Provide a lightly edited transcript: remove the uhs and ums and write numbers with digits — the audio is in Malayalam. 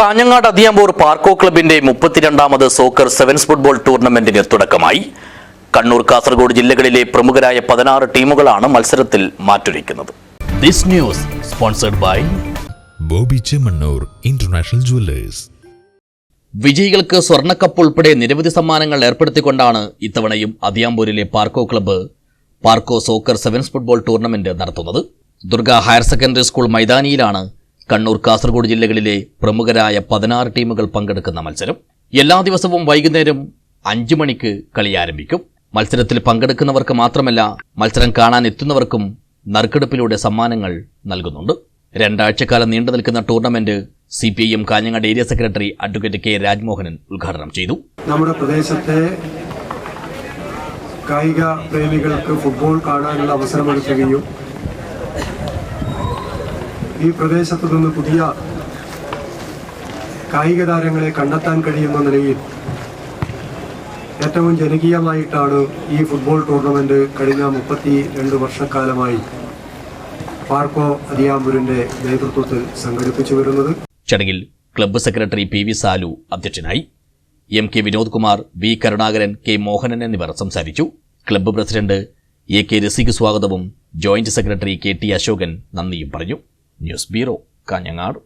കാഞ്ഞങ്ങാട് അതിയാമ്പൂർ പാർക്കോ ക്ലബിന്റെ 32ാമത് സോക്കർ സെവൻസ് ഫുട്ബോൾ ടൂർണമെന്റിന് തുടക്കമായി. കണ്ണൂർ, കാസർഗോഡ് ജില്ലകളിലെ പ്രമുഖരായ 16 ടീമുകളാണ് മത്സരത്തിൽ മാറ്റുരയ്ക്കുന്നത്. This news sponsored by Boby Chemmanur international jewellers. വിജയികൾക്ക് സ്വർണ്ണക്കപ്പ് ഉൾപ്പെടെ നിരവധി സമ്മാനങ്ങൾ ഏർപ്പെടുത്തിക്കൊണ്ടാണ് ഇത്തവണയും അതിയാമ്പൂരിലെ Parco club Parco soccer sevens football tournament നടത്തുന്നത്. ദുർഗ ഹയർ സെക്കൻഡറി സ്കൂൾ മൈതാനിയിലാണ് കണ്ണൂർ, കാസർഗോഡ് ജില്ലകളിലെ പ്രമുഖരായ 16 ടീമുകൾ പങ്കെടുക്കുന്ന മത്സരം. എല്ലാ ദിവസവും വൈകുന്നേരം 5 മണിക്ക് കളി ആരംഭിക്കും. മത്സരത്തിൽ പങ്കെടുക്കുന്നവർക്ക് മാത്രമല്ല, മത്സരം കാണാൻ എത്തുന്നവർക്കും നറുക്കെടുപ്പിലൂടെ സമ്മാനങ്ങൾ നൽകുന്നുണ്ട്. 2 ആഴ്ചക്കാലം നീണ്ടു നിൽക്കുന്ന tournament CPIM Kanhangad area secretary advocate K Rajmohanan ഉദ്ഘാടനം ചെയ്തു. നമ്മുടെ പ്രദേശത്തെ കായിക പ്രേമികൾക്ക് ഫുട്ബോൾ കാണാനുള്ള അവസരമൊരുക്കുകയും ഈ പ്രദേശത്തു നിന്ന് പുതിയ കായിക താരങ്ങളെ കണ്ടെത്താൻ കഴിയുന്ന നിലയിൽ ഏറ്റവും ജനകീയമായിട്ടാണ് ഈ ഫുട്ബോൾ ടൂർണമെന്റ് കഴിഞ്ഞ 32 വർഷക്കാലമായി പാർക്കോ അതിയാമ്പൂരിന്റെ നേതൃത്വത്തിൽ സംഘടിപ്പിച്ചു വരുന്നത്. ചടങ്ങിൽ ക്ലബ്ബ് സെക്രട്ടറി PV സാലു അധ്യക്ഷനായി. MK Vinod Kumar, V Karunakaran, K Mohanan എന്നിവർ സംസാരിച്ചു. ക്ലബ്ബ് പ്രസിഡന്റ് AK രസിക് സ്വാഗതവും ജോയിന്റ് സെക്രട്ടറി KT അശോകൻ നന്ദിയും പറഞ്ഞു. News bureau, Kanhangad.